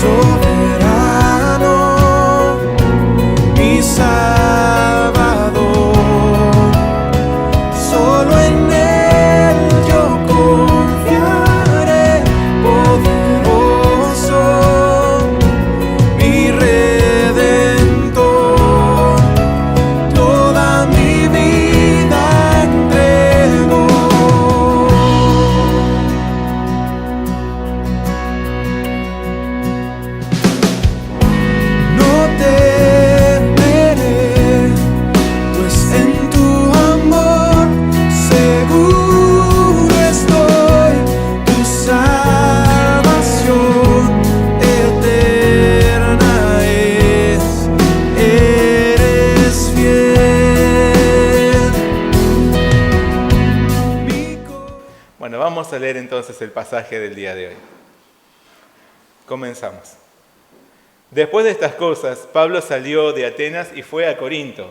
soberano, mi Salvador. Solo en Él yo confiaré, poderoso, mi Redentor. Toda mi vida entrego. No temeré, pues en tu amor seguro estoy. Tu salvación eterna es, eres fiel. Bueno, vamos a leer entonces el pasaje del día de hoy. Comenzamos. Después de estas cosas, Pablo salió de Atenas y fue a Corinto.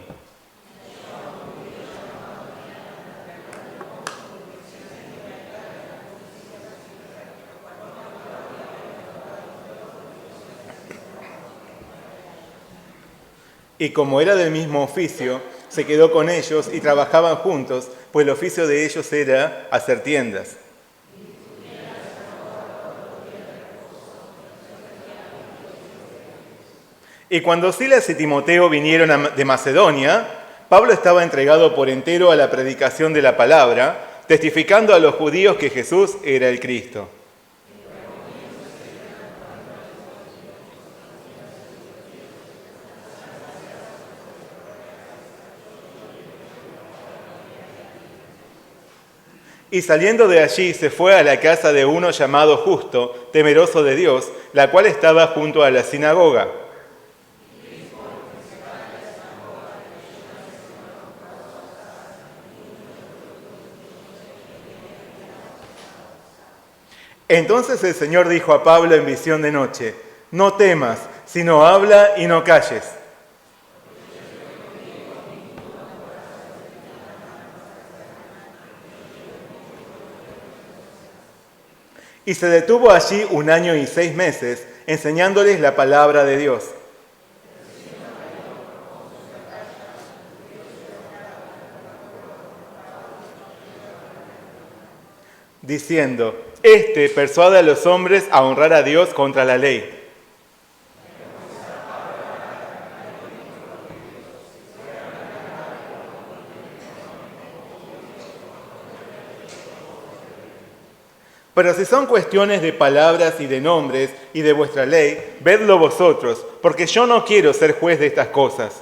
Y como era del mismo oficio, se quedó con ellos y trabajaban juntos, pues el oficio de ellos era hacer tiendas. Y cuando Silas y Timoteo vinieron de Macedonia, Pablo estaba entregado por entero a la predicación de la palabra, testificando a los judíos que Jesús era el Cristo. Y saliendo de allí se fue a la casa de uno llamado Justo, temeroso de Dios, la cual estaba junto a la sinagoga. Entonces el Señor dijo a Pablo en visión de noche: no temas, sino habla y no calles. Y se detuvo allí 1 año y 6 meses, enseñándoles la palabra de Dios. Diciendo: persuade a los hombres a honrar a Dios contra la ley. Pero si son cuestiones de palabras y de nombres y de vuestra ley, vedlo vosotros, porque yo no quiero ser juez de estas cosas.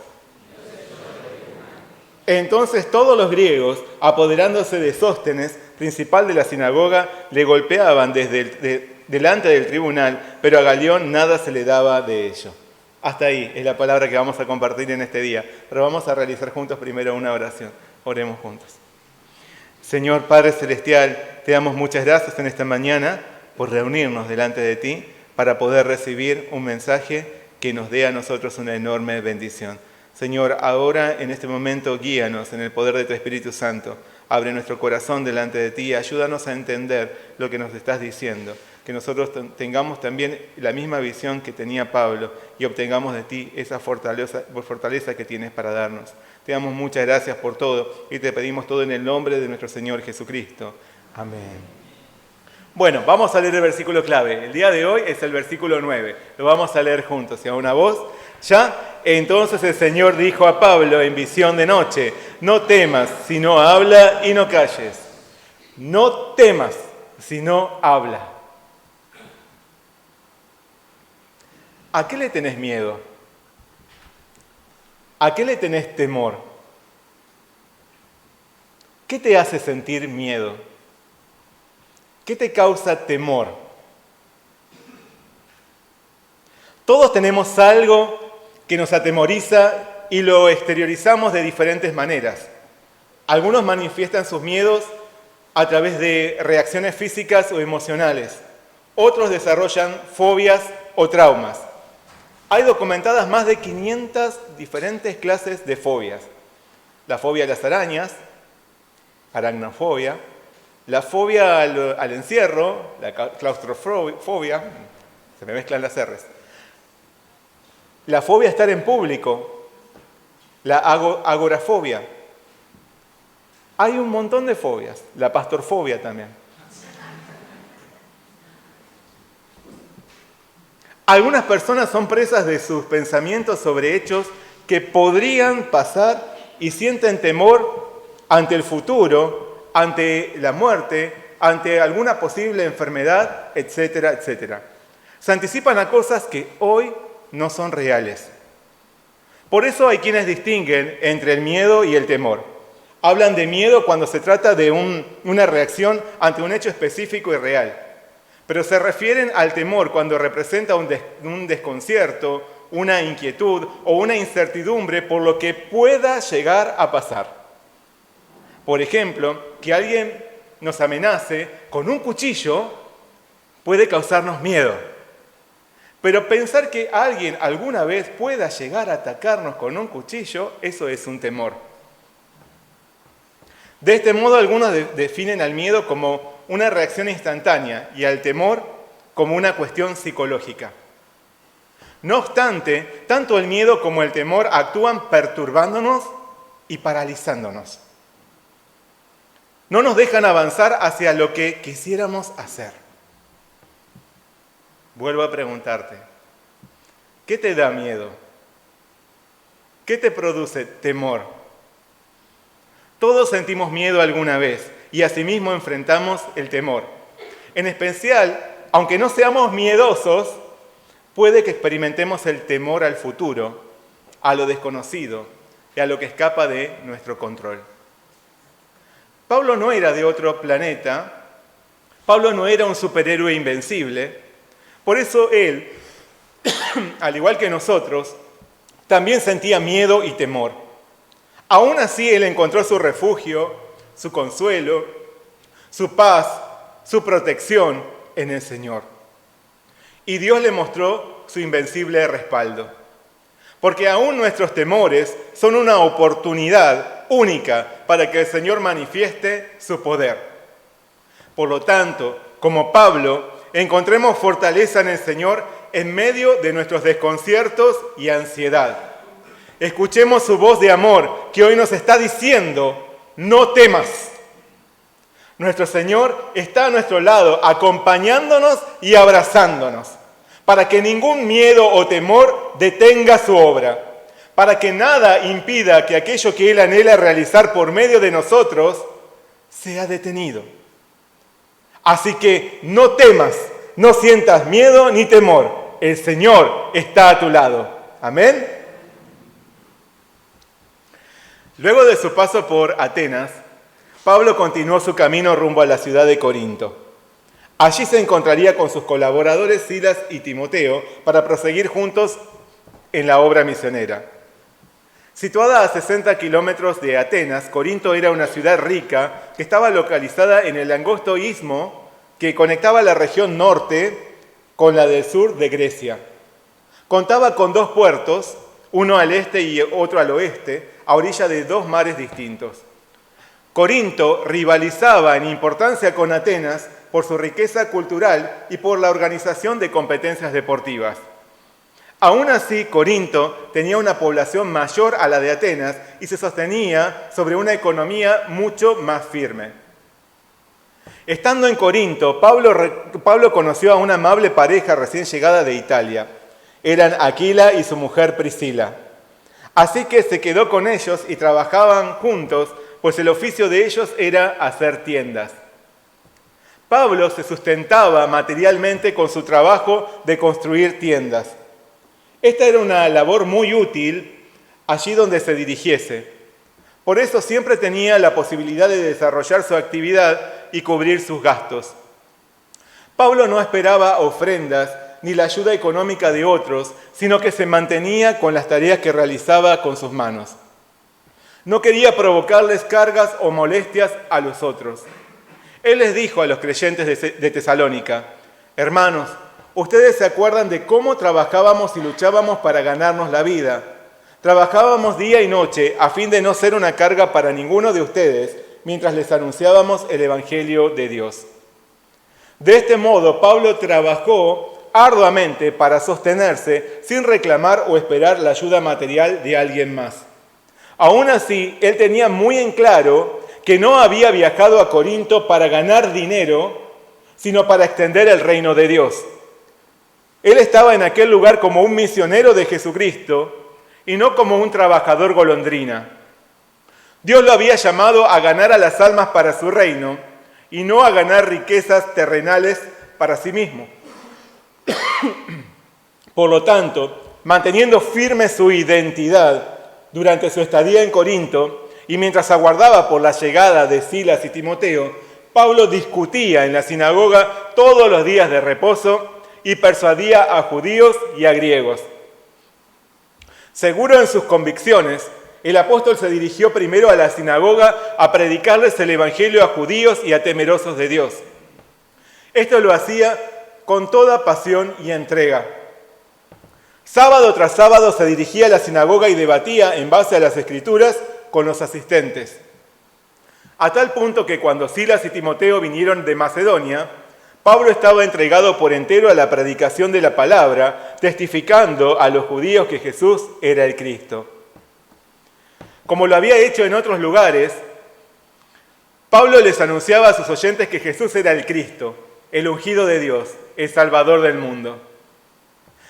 Entonces todos los griegos, apoderándose de Sóstenes, principal de la sinagoga, le golpeaban delante del tribunal, pero a Galión nada se le daba de ello. Hasta ahí es la palabra que vamos a compartir en este día, pero vamos a realizar juntos primero una oración. Oremos juntos. Señor Padre Celestial, te damos muchas gracias en esta mañana por reunirnos delante de ti para poder recibir un mensaje que nos dé a nosotros una enorme bendición. Señor, ahora en este momento guíanos en el poder de tu Espíritu Santo. Abre nuestro corazón delante de ti y ayúdanos a entender lo que nos estás diciendo. Que nosotros tengamos también la misma visión que tenía Pablo y obtengamos de ti esa fortaleza que tienes para darnos. Te damos muchas gracias por todo y te pedimos todo en el nombre de nuestro Señor Jesucristo. Amén. Bueno, vamos a leer el versículo clave. El día de hoy es el versículo 9. Lo vamos a leer juntos. ¿Y a una voz? ¿Ya? Entonces el Señor dijo a Pablo en visión de noche: no temas, sino habla y no calles. No temas, sino habla. ¿A qué le tenés miedo? ¿A qué le tenés temor? ¿Qué te hace sentir miedo? ¿Qué te causa temor? Todos tenemos algo que nos atemoriza y lo exteriorizamos de diferentes maneras. Algunos manifiestan sus miedos a través de reacciones físicas o emocionales. Otros desarrollan fobias o traumas. Hay documentadas más de 500 diferentes clases de fobias. La fobia a las arañas, aracnofobia, la fobia al encierro, la claustrofobia, se me mezclan las R's. La fobia a estar en público, la agorafobia. Hay un montón de fobias, la pastorfobia también. Algunas personas son presas de sus pensamientos sobre hechos que podrían pasar y sienten temor ante el futuro, ante la muerte, ante alguna posible enfermedad, etcétera, etcétera. Se anticipan a cosas que hoy no son reales. Por eso hay quienes distinguen entre el miedo y el temor. Hablan de miedo cuando se trata de una reacción ante un hecho específico y real. Pero se refieren al temor cuando representa un desconcierto, una inquietud o una incertidumbre por lo que pueda llegar a pasar. Por ejemplo, que alguien nos amenace con un cuchillo puede causarnos miedo. Pero pensar que alguien alguna vez pueda llegar a atacarnos con un cuchillo, eso es un temor. De este modo, algunos definen al miedo como una reacción instantánea y al temor como una cuestión psicológica. No obstante, tanto el miedo como el temor actúan perturbándonos y paralizándonos. No nos dejan avanzar hacia lo que quisiéramos hacer. Vuelvo a preguntarte, ¿qué te da miedo? ¿Qué te produce temor? Todos sentimos miedo alguna vez y asimismo enfrentamos el temor. En especial, aunque no seamos miedosos, puede que experimentemos el temor al futuro, a lo desconocido y a lo que escapa de nuestro control. Pablo no era de otro planeta, Pablo no era un superhéroe invencible, por eso él, al igual que nosotros, también sentía miedo y temor. Aún así, él encontró su refugio, su consuelo, su paz, su protección en el Señor. Y Dios le mostró su invencible respaldo. Porque aún nuestros temores son una oportunidad única para que el Señor manifieste su poder. Por lo tanto, como Pablo, encontremos fortaleza en el Señor en medio de nuestros desconciertos y ansiedad. Escuchemos su voz de amor que hoy nos está diciendo, no temas. Nuestro Señor está a nuestro lado, acompañándonos y abrazándonos, para que ningún miedo o temor detenga su obra, para que nada impida que aquello que Él anhela realizar por medio de nosotros sea detenido. Así que no temas, no sientas miedo ni temor. El Señor está a tu lado. Amén. Luego de su paso por Atenas, Pablo continuó su camino rumbo a la ciudad de Corinto. Allí se encontraría con sus colaboradores Silas y Timoteo para proseguir juntos en la obra misionera. Situada a 60 kilómetros de Atenas, Corinto era una ciudad rica que estaba localizada en el angosto istmo que conectaba la región norte con la del sur de Grecia. Contaba con 2 puertos, uno al este y otro al oeste, a orilla de 2 mares distintos. Corinto rivalizaba en importancia con Atenas por su riqueza cultural y por la organización de competencias deportivas. Aún así, Corinto tenía una población mayor a la de Atenas y se sostenía sobre una economía mucho más firme. Estando en Corinto, Pablo conoció a una amable pareja recién llegada de Italia. Eran Aquila y su mujer Priscila. Así que se quedó con ellos y trabajaban juntos, pues el oficio de ellos era hacer tiendas. Pablo se sustentaba materialmente con su trabajo de construir tiendas. Esta era una labor muy útil allí donde se dirigiese. Por eso siempre tenía la posibilidad de desarrollar su actividad y cubrir sus gastos. Pablo no esperaba ofrendas ni la ayuda económica de otros, sino que se mantenía con las tareas que realizaba con sus manos. No quería provocarles cargas o molestias a los otros. Él les dijo a los creyentes de Tesalónica: hermanos, ustedes se acuerdan de cómo trabajábamos y luchábamos para ganarnos la vida. Trabajábamos día y noche a fin de no ser una carga para ninguno de ustedes mientras les anunciábamos el Evangelio de Dios. De este modo, Pablo trabajó arduamente para sostenerse sin reclamar o esperar la ayuda material de alguien más. Aún así, él tenía muy en claro que no había viajado a Corinto para ganar dinero, sino para extender el reino de Dios. Él estaba en aquel lugar como un misionero de Jesucristo y no como un trabajador golondrina. Dios lo había llamado a ganar a las almas para su reino y no a ganar riquezas terrenales para sí mismo. Por lo tanto, manteniendo firme su identidad durante su estadía en Corinto y mientras aguardaba por la llegada de Silas y Timoteo, Pablo discutía en la sinagoga todos los días de reposo y persuadía a judíos y a griegos. Seguro en sus convicciones, el apóstol se dirigió primero a la sinagoga a predicarles el evangelio a judíos y a temerosos de Dios. Esto lo hacía con toda pasión y entrega. Sábado tras sábado se dirigía a la sinagoga y debatía en base a las Escrituras con los asistentes. A tal punto que cuando Silas y Timoteo vinieron de Macedonia, Pablo estaba entregado por entero a la predicación de la palabra, testificando a los judíos que Jesús era el Cristo. Como lo había hecho en otros lugares, Pablo les anunciaba a sus oyentes que Jesús era el Cristo, el ungido de Dios, el Salvador del mundo.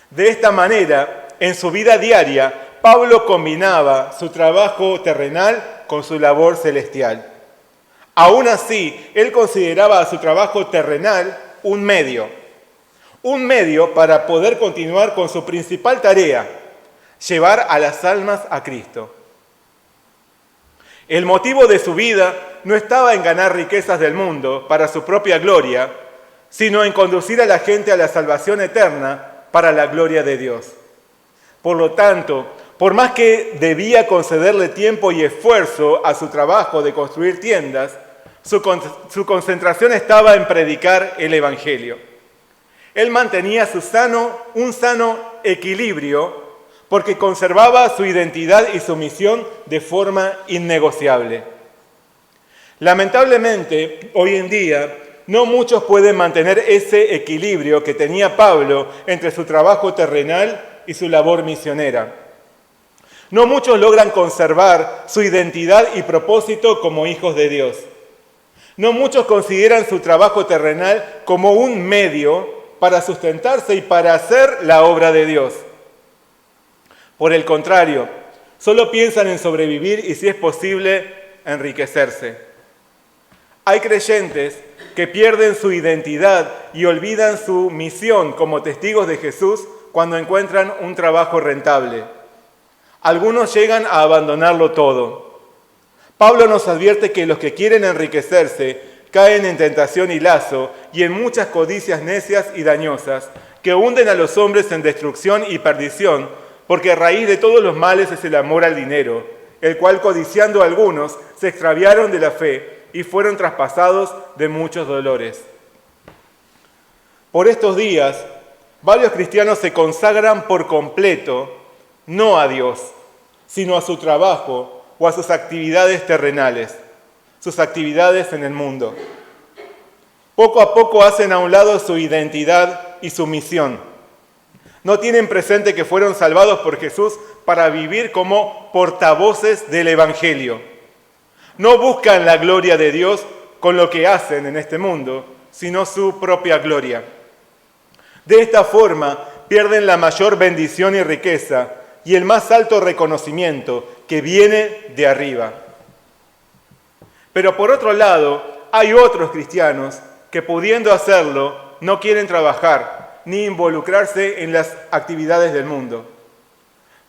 De esta manera, en su vida diaria, Pablo combinaba su trabajo terrenal con su labor celestial. Aún así, él consideraba a su trabajo terrenal un medio para poder continuar con su principal tarea, llevar a las almas a Cristo. El motivo de su vida no estaba en ganar riquezas del mundo para su propia gloria, sino en conducir a la gente a la salvación eterna para la gloria de Dios. Por lo tanto, por más que debía concederle tiempo y esfuerzo a su trabajo de construir tiendas, su concentración estaba en predicar el Evangelio. Él mantenía un sano equilibrio porque conservaba su identidad y su misión de forma innegociable. Lamentablemente, hoy en día, no muchos pueden mantener ese equilibrio que tenía Pablo entre su trabajo terrenal y su labor misionera. No muchos logran conservar su identidad y propósito como hijos de Dios. No muchos consideran su trabajo terrenal como un medio para sustentarse y para hacer la obra de Dios. Por el contrario, solo piensan en sobrevivir y, si es posible, enriquecerse. Hay creyentes que pierden su identidad y olvidan su misión como testigos de Jesús cuando encuentran un trabajo rentable. Algunos llegan a abandonarlo todo. Pablo nos advierte que los que quieren enriquecerse caen en tentación y lazo y en muchas codicias necias y dañosas que hunden a los hombres en destrucción y perdición, porque raíz de todos los males es el amor al dinero, el cual codiciando algunos se extraviaron de la fe y fueron traspasados de muchos dolores. Por estos días, varios cristianos se consagran por completo, no a Dios, sino a su trabajo o a sus actividades terrenales, sus actividades en el mundo. Poco a poco hacen a un lado su identidad y su misión. No tienen presente que fueron salvados por Jesús para vivir como portavoces del Evangelio. No buscan la gloria de Dios con lo que hacen en este mundo, sino su propia gloria. De esta forma, pierden la mayor bendición y riqueza y el más alto reconocimiento que viene de arriba. Pero por otro lado, hay otros cristianos que, pudiendo hacerlo, no quieren trabajar ni involucrarse en las actividades del mundo.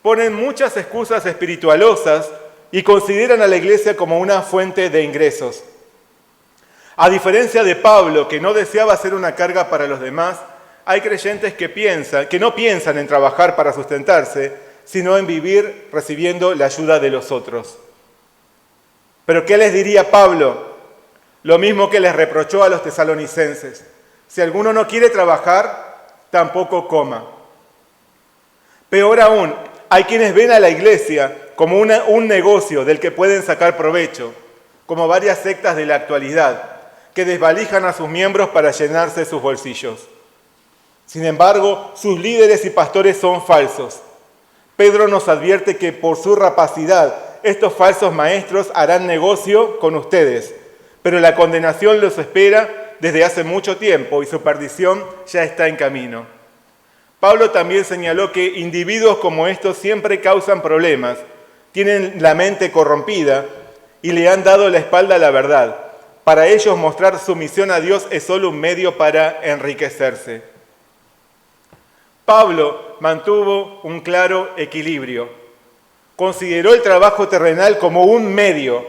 Ponen muchas excusas espiritualosas y consideran a la iglesia como una fuente de ingresos. A diferencia de Pablo, que no deseaba ser una carga para los demás, hay creyentes que no piensan en trabajar para sustentarse, sino en vivir recibiendo la ayuda de los otros. ¿Pero qué les diría Pablo? Lo mismo que les reprochó a los tesalonicenses. Si alguno no quiere trabajar, tampoco coma. Peor aún, hay quienes ven a la iglesia como un negocio del que pueden sacar provecho, como varias sectas de la actualidad, que desvalijan a sus miembros para llenarse sus bolsillos. Sin embargo, sus líderes y pastores son falsos. Pedro nos advierte que por su rapacidad, estos falsos maestros harán negocio con ustedes, pero la condenación los espera desde hace mucho tiempo y su perdición ya está en camino. Pablo también señaló que individuos como estos siempre causan problemas, tienen la mente corrompida y le han dado la espalda a la verdad. Para ellos mostrar sumisión a Dios es solo un medio para enriquecerse. Pablo mantuvo un claro equilibrio. Consideró el trabajo terrenal como un medio,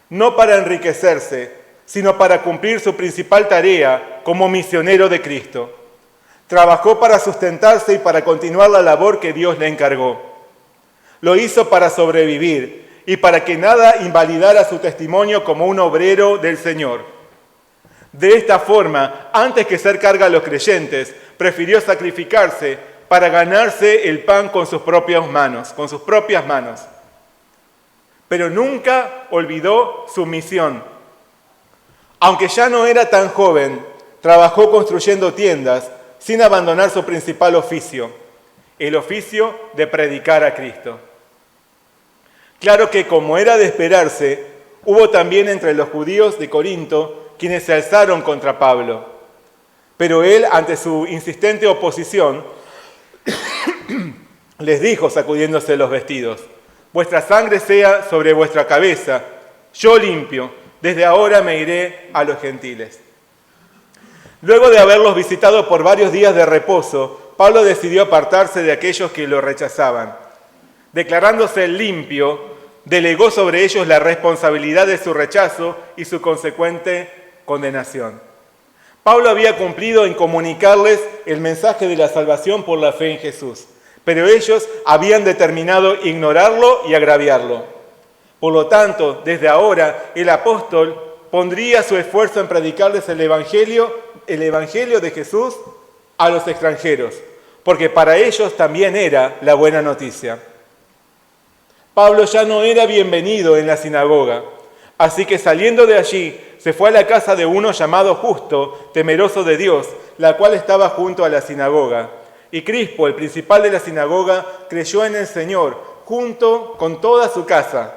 no para enriquecerse, sino para cumplir su principal tarea como misionero de Cristo. Trabajó para sustentarse y para continuar la labor que Dios le encargó. Lo hizo para sobrevivir y para que nada invalidara su testimonio como un obrero del Señor. De esta forma, antes que ser carga a los creyentes, prefirió sacrificarse para ganarse el pan con sus propias manos. Pero nunca olvidó su misión. Aunque ya no era tan joven, trabajó construyendo tiendas sin abandonar su principal oficio, el oficio de predicar a Cristo. Claro que, como era de esperarse, hubo también entre los judíos de Corinto quienes se alzaron contra Pablo. Pero él, ante su insistente oposición, les dijo, sacudiéndose los vestidos: vuestra sangre sea sobre vuestra cabeza, yo limpio, desde ahora me iré a los gentiles. Luego de haberlos visitado por varios días de reposo, Pablo decidió apartarse de aquellos que lo rechazaban. Declarándose limpio, delegó sobre ellos la responsabilidad de su rechazo y su consecuente condenación. Pablo había cumplido en comunicarles el mensaje de la salvación por la fe en Jesús, pero ellos habían determinado ignorarlo y agraviarlo. Por lo tanto, desde ahora, el apóstol pondría su esfuerzo en predicarles el Evangelio de Jesús a los extranjeros, porque para ellos también era la buena noticia. Pablo ya no era bienvenido en la sinagoga, así que saliendo de allí, se fue a la casa de uno llamado Justo, temeroso de Dios, la cual estaba junto a la sinagoga. Y Crispo, el principal de la sinagoga, creyó en el Señor, junto con toda su casa.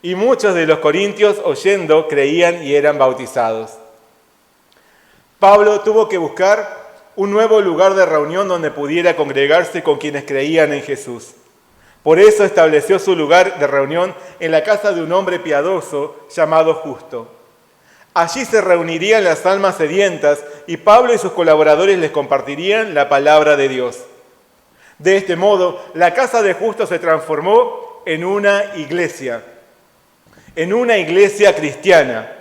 Y muchos de los corintios, oyendo, creían y eran bautizados. Pablo tuvo que buscar un nuevo lugar de reunión donde pudiera congregarse con quienes creían en Jesús. Por eso estableció su lugar de reunión en la casa de un hombre piadoso llamado Justo. Allí se reunirían las almas sedientas y Pablo y sus colaboradores les compartirían la palabra de Dios. De este modo, la casa de Justo se transformó en una iglesia cristiana,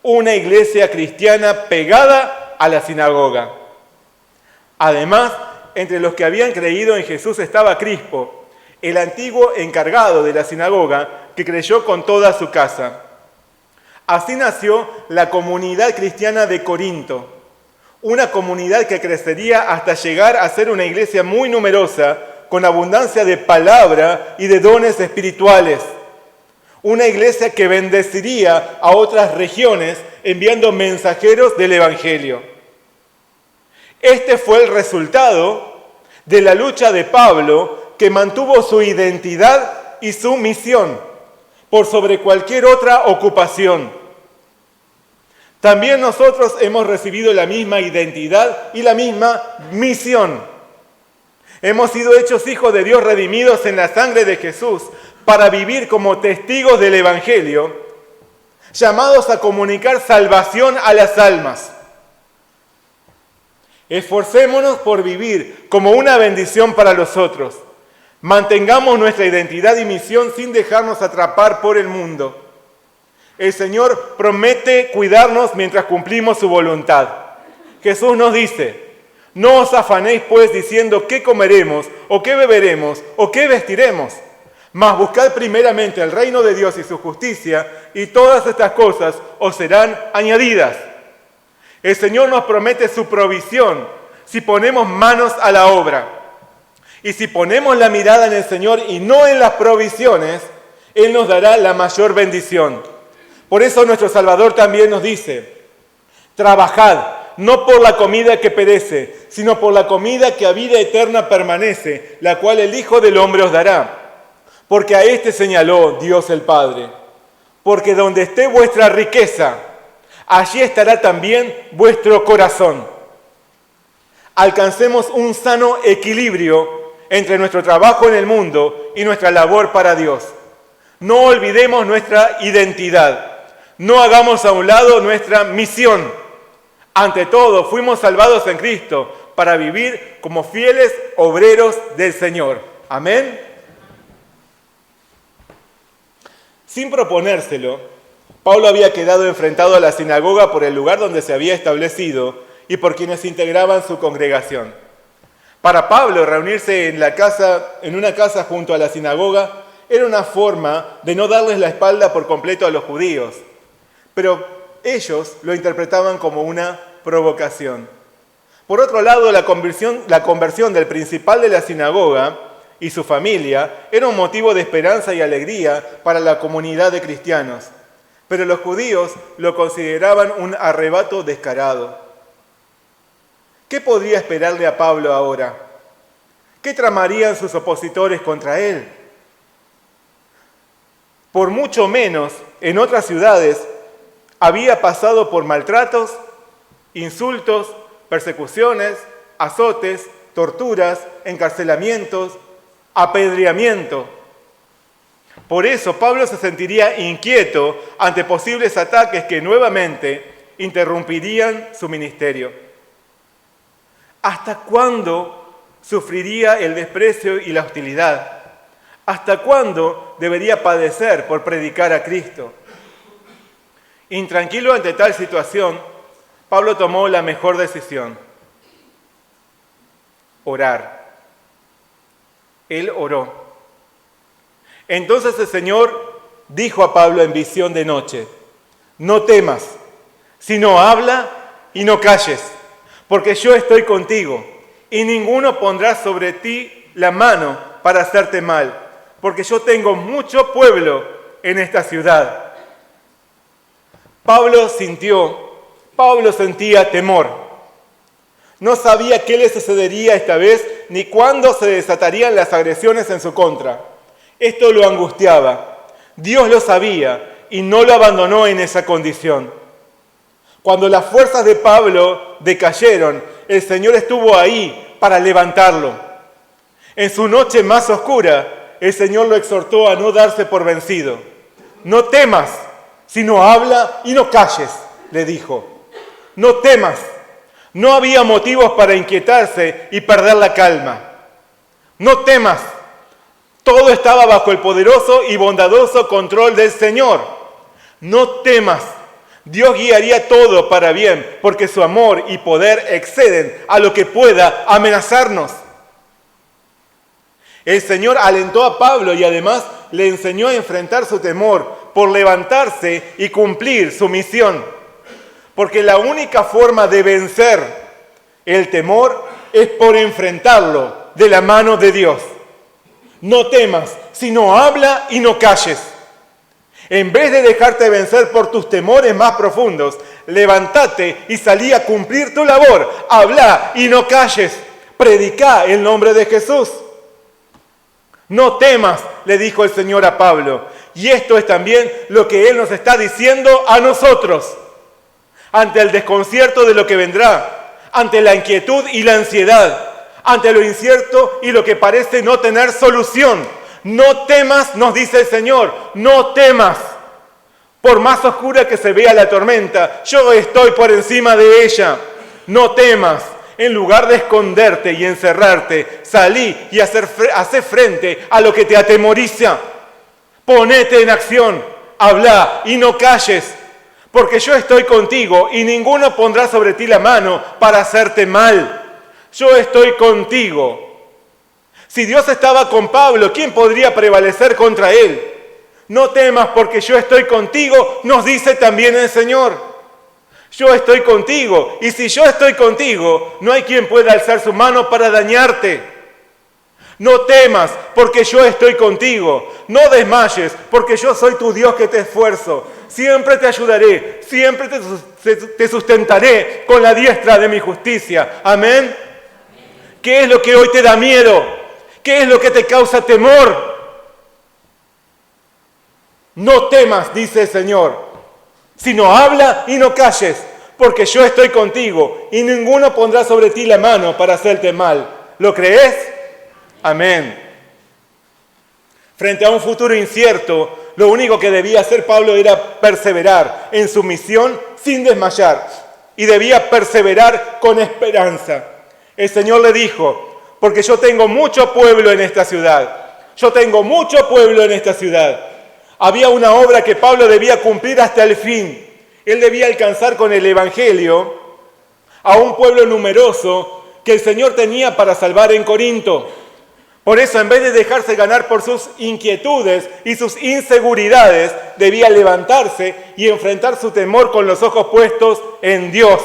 una iglesia cristiana pegada a la sinagoga. Además, entre los que habían creído en Jesús estaba Crispo, el antiguo encargado de la sinagoga, que creyó con toda su casa. Así nació la comunidad cristiana de Corinto, una comunidad que crecería hasta llegar a ser una iglesia muy numerosa, con abundancia de palabra y de dones espirituales. Una iglesia que bendeciría a otras regiones enviando mensajeros del Evangelio. Este fue el resultado de la lucha de Pablo, que mantuvo su identidad y su misión por sobre cualquier otra ocupación. También nosotros hemos recibido la misma identidad y la misma misión. Hemos sido hechos hijos de Dios redimidos en la sangre de Jesús para vivir como testigos del Evangelio, llamados a comunicar salvación a las almas. Esforcémonos por vivir como una bendición para los otros. Mantengamos nuestra identidad y misión sin dejarnos atrapar por el mundo. El Señor promete cuidarnos mientras cumplimos su voluntad. Jesús nos dice: no os afanéis pues diciendo qué comeremos, o qué beberemos, o qué vestiremos. Mas buscad primeramente el reino de Dios y su justicia, y todas estas cosas os serán añadidas. El Señor nos promete su provisión si ponemos manos a la obra. Y si ponemos la mirada en el Señor y no en las provisiones, Él nos dará la mayor bendición. Por eso nuestro Salvador también nos dice: trabajad, no por la comida que perece, sino por la comida que a vida eterna permanece, la cual el Hijo del Hombre os dará. Porque a éste señaló Dios el Padre. Porque donde esté vuestra riqueza, allí estará también vuestro corazón. Alcancemos un sano equilibrio entre nuestro trabajo en el mundo y nuestra labor para Dios. No olvidemos nuestra identidad. No hagamos a un lado nuestra misión. Ante todo, fuimos salvados en Cristo para vivir como fieles obreros del Señor. Amén. Sin proponérselo, Pablo había quedado enfrentado a la sinagoga por el lugar donde se había establecido y por quienes integraban su congregación. Para Pablo, reunirse en una casa junto a la sinagoga era una forma de no darles la espalda por completo a los judíos, pero ellos lo interpretaban como una provocación. Por otro lado, la conversión del principal de la sinagoga y su familia era un motivo de esperanza y alegría para la comunidad de cristianos, pero los judíos lo consideraban un arrebato descarado. ¿Qué podría esperarle a Pablo ahora? ¿Qué tramarían sus opositores contra él? Por mucho menos, en otras ciudades, había pasado por maltratos, insultos, persecuciones, azotes, torturas, encarcelamientos, apedreamiento. Por eso Pablo se sentiría inquieto ante posibles ataques que nuevamente interrumpirían su ministerio. ¿Hasta cuándo sufriría el desprecio y la hostilidad? ¿Hasta cuándo debería padecer por predicar a Cristo? Intranquilo ante tal situación, Pablo tomó la mejor decisión: orar. Él oró. Entonces el Señor dijo a Pablo en visión de noche: no temas, sino habla y no calles, porque yo estoy contigo, y ninguno pondrá sobre ti la mano para hacerte mal, porque yo tengo mucho pueblo en esta ciudad. Pablo sentía temor. No sabía qué le sucedería esta vez, ni cuándo se desatarían las agresiones en su contra. Esto lo angustiaba. Dios lo sabía y no lo abandonó en esa condición. Cuando las fuerzas de Pablo decayeron, el Señor estuvo ahí para levantarlo. En su noche más oscura, el Señor lo exhortó a no darse por vencido. No temas, sino habla y no calles, le dijo. No temas. No había motivos para inquietarse y perder la calma. No temas. Todo estaba bajo el poderoso y bondadoso control del Señor. No temas. Dios guiaría todo para bien, porque su amor y poder exceden a lo que pueda amenazarnos. El Señor alentó a Pablo y además le enseñó a enfrentar su temor por levantarse y cumplir su misión. Porque la única forma de vencer el temor es por enfrentarlo de la mano de Dios. No temas, sino habla y no calles. En vez de dejarte vencer por tus temores más profundos, levántate y salí a cumplir tu labor. Habla y no calles. Predicá el nombre de Jesús. No temas, le dijo el Señor a Pablo. Y esto es también lo que Él nos está diciendo a nosotros. Ante el desconcierto de lo que vendrá, ante la inquietud y la ansiedad, ante lo incierto y lo que parece no tener solución. No temas, nos dice el Señor, no temas. Por más oscura que se vea la tormenta, yo estoy por encima de ella. No temas. En lugar de esconderte y encerrarte, salí y hacer frente a lo que te atemoriza. Ponete en acción, habla y no calles, porque yo estoy contigo y ninguno pondrá sobre ti la mano para hacerte mal. Yo estoy contigo. Si Dios estaba con Pablo, ¿quién podría prevalecer contra él? No temas porque yo estoy contigo, nos dice también el Señor. Yo estoy contigo, y si yo estoy contigo, no hay quien pueda alzar su mano para dañarte. No temas, porque yo estoy contigo. No desmayes, porque yo soy tu Dios que te esfuerzo. siempre te ayudaré, siempre te sustentaré con la diestra de mi justicia. Amén. ¿Qué es lo que hoy te da miedo? ¿Qué es lo que te causa temor? No temas, dice el Señor, sino habla y no calles, porque yo estoy contigo y ninguno pondrá sobre ti la mano para hacerte mal. ¿Lo crees? Amén. Frente a un futuro incierto, lo único que debía hacer Pablo era perseverar en su misión sin desmayar, y debía perseverar con esperanza. El Señor le dijo, porque yo tengo mucho pueblo en esta ciudad. Yo tengo mucho pueblo en esta ciudad. Había una obra que Pablo debía cumplir hasta el fin. Él debía alcanzar con el Evangelio a un pueblo numeroso que el Señor tenía para salvar en Corinto. Por eso, en vez de dejarse ganar por sus inquietudes y sus inseguridades, debía levantarse y enfrentar su temor con los ojos puestos en Dios.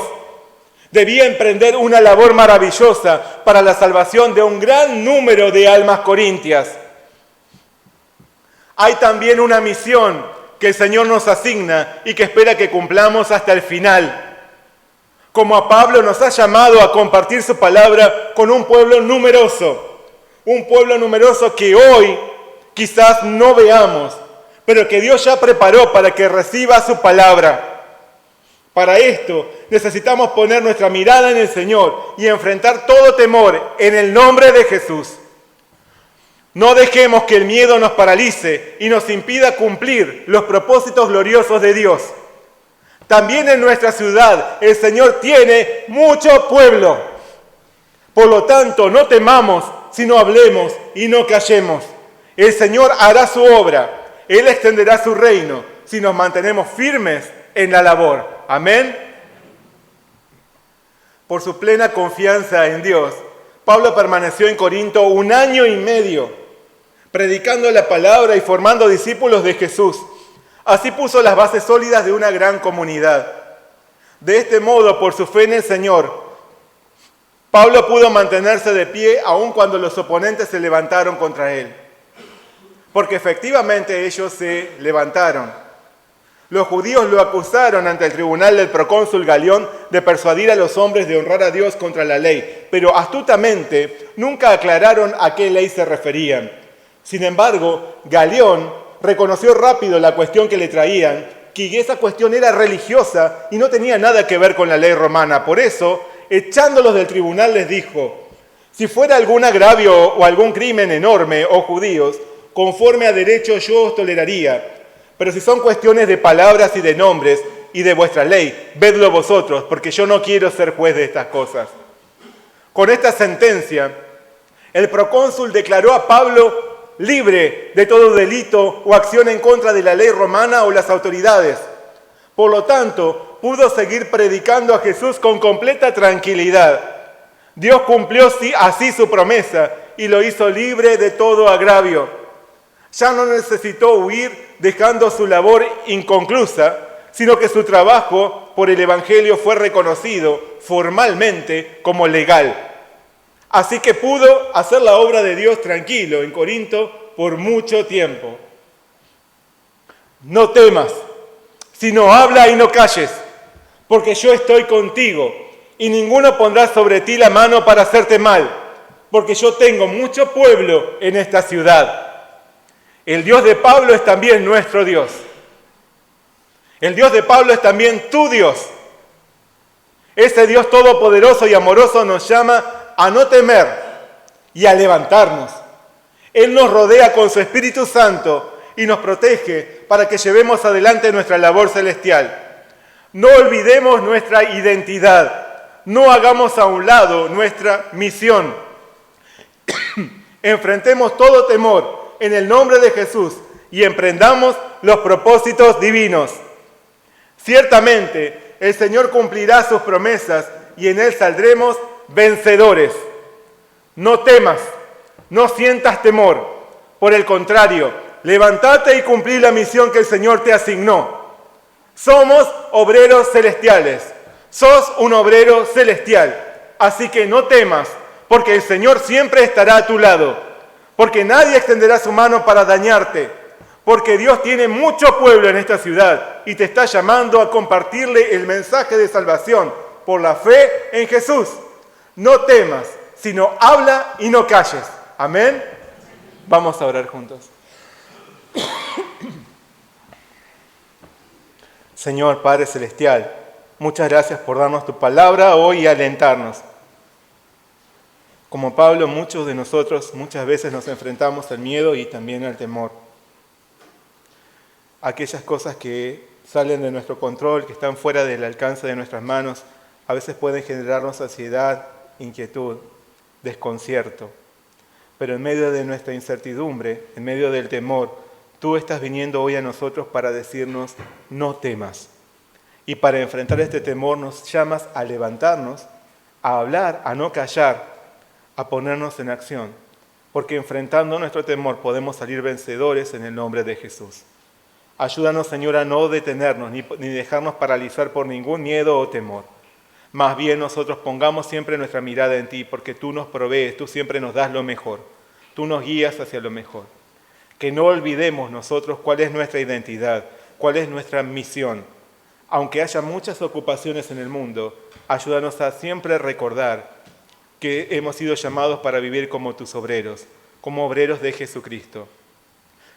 Debía emprender una labor maravillosa para la salvación de un gran número de almas corintias. Hay también una misión que el Señor nos asigna y que espera que cumplamos hasta el final. Como a Pablo nos ha llamado a compartir su palabra con un pueblo numeroso que hoy quizás no veamos, pero que Dios ya preparó para que reciba su palabra. Para esto necesitamos poner nuestra mirada en el Señor y enfrentar todo temor en el nombre de Jesús. No dejemos que el miedo nos paralice y nos impida cumplir los propósitos gloriosos de Dios. También en nuestra ciudad el Señor tiene mucho pueblo. Por lo tanto, no temamos, sino hablemos y no callemos. El Señor hará su obra. Él extenderá su reino si nos mantenemos firmes en la labor. Amén. Por su plena confianza en Dios, Pablo permaneció en Corinto 1 año y medio, predicando la palabra y formando discípulos de Jesús. Así puso las bases sólidas de una gran comunidad. De este modo, por su fe en el Señor, Pablo pudo mantenerse de pie aun cuando los oponentes se levantaron contra él. Porque efectivamente ellos se levantaron. Los judíos lo acusaron ante el tribunal del procónsul Galión de persuadir a los hombres de honrar a Dios contra la ley, pero astutamente nunca aclararon a qué ley se referían. Sin embargo, Galión reconoció rápido la cuestión que le traían, que esa cuestión era religiosa y no tenía nada que ver con la ley romana. Por eso, echándolos del tribunal, les dijo: si fuera algún agravio o algún crimen enorme, oh judíos, conforme a derecho yo os toleraría. Pero si son cuestiones de palabras y de nombres y de vuestra ley, vedlo vosotros, porque yo no quiero ser juez de estas cosas. Con esta sentencia, el procónsul declaró a Pablo libre de todo delito o acción en contra de la ley romana o las autoridades. Por lo tanto, pudo seguir predicando a Jesús con completa tranquilidad. Dios cumplió así su promesa y lo hizo libre de todo agravio. Ya no necesitó huir dejando su labor inconclusa, sino que su trabajo por el Evangelio fue reconocido formalmente como legal. Así que pudo hacer la obra de Dios tranquilo en Corinto por mucho tiempo. No temas, sino habla y no calles, porque yo estoy contigo y ninguno pondrá sobre ti la mano para hacerte mal, porque yo tengo mucho pueblo en esta ciudad. El Dios de Pablo es también nuestro Dios. El Dios de Pablo es también tu Dios. Ese Dios todopoderoso y amoroso nos llama a no temer y a levantarnos. Él nos rodea con su Espíritu Santo y nos protege para que llevemos adelante nuestra labor celestial. No olvidemos nuestra identidad. No hagamos a un lado nuestra misión. Enfrentemos todo temor en el nombre de Jesús y emprendamos los propósitos divinos. Ciertamente, el Señor cumplirá sus promesas y en Él saldremos vencedores. No temas, no sientas temor. Por el contrario, levántate y cumplí la misión que el Señor te asignó. Somos obreros celestiales. Sos un obrero celestial. Así que no temas, porque el Señor siempre estará a tu lado. Porque nadie extenderá su mano para dañarte. Porque Dios tiene mucho pueblo en esta ciudad y te está llamando a compartirle el mensaje de salvación por la fe en Jesús. No temas, sino habla y no calles. Amén. Vamos a orar juntos. Señor Padre Celestial, muchas gracias por darnos tu palabra hoy y alentarnos. Como Pablo, muchos de nosotros muchas veces nos enfrentamos al miedo y también al temor. Aquellas cosas que salen de nuestro control, que están fuera del alcance de nuestras manos, a veces pueden generarnos ansiedad, inquietud, desconcierto. Pero en medio de nuestra incertidumbre, en medio del temor, tú estás viniendo hoy a nosotros para decirnos, no temas. Y para enfrentar este temor nos llamas a levantarnos, a hablar, a no callar, a ponernos en acción. Porque enfrentando nuestro temor podemos salir vencedores en el nombre de Jesús. Ayúdanos, Señor, a no detenernos ni dejarnos paralizar por ningún miedo o temor. Más bien nosotros pongamos siempre nuestra mirada en ti, porque tú nos provees, tú siempre nos das lo mejor. Tú nos guías hacia lo mejor. Que no olvidemos nosotros cuál es nuestra identidad, cuál es nuestra misión. Aunque haya muchas ocupaciones en el mundo, ayúdanos a siempre recordar que hemos sido llamados para vivir como tus obreros, como obreros de Jesucristo.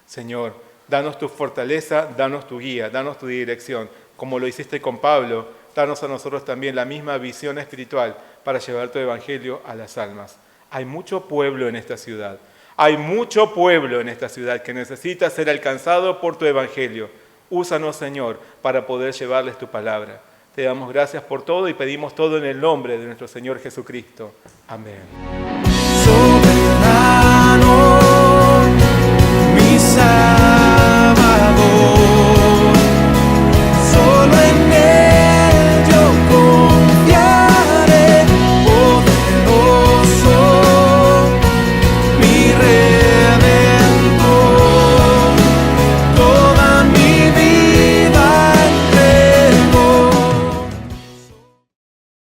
Señor, danos tu fortaleza, danos tu guía, danos tu dirección. Como lo hiciste con Pablo, danos a nosotros también la misma visión espiritual para llevar tu evangelio a las almas. Hay mucho pueblo en esta ciudad. Hay mucho pueblo en esta ciudad que necesita ser alcanzado por tu evangelio. Úsanos, Señor, para poder llevarles tu palabra. Te damos gracias por todo y pedimos todo en el nombre de nuestro Señor Jesucristo. Amén.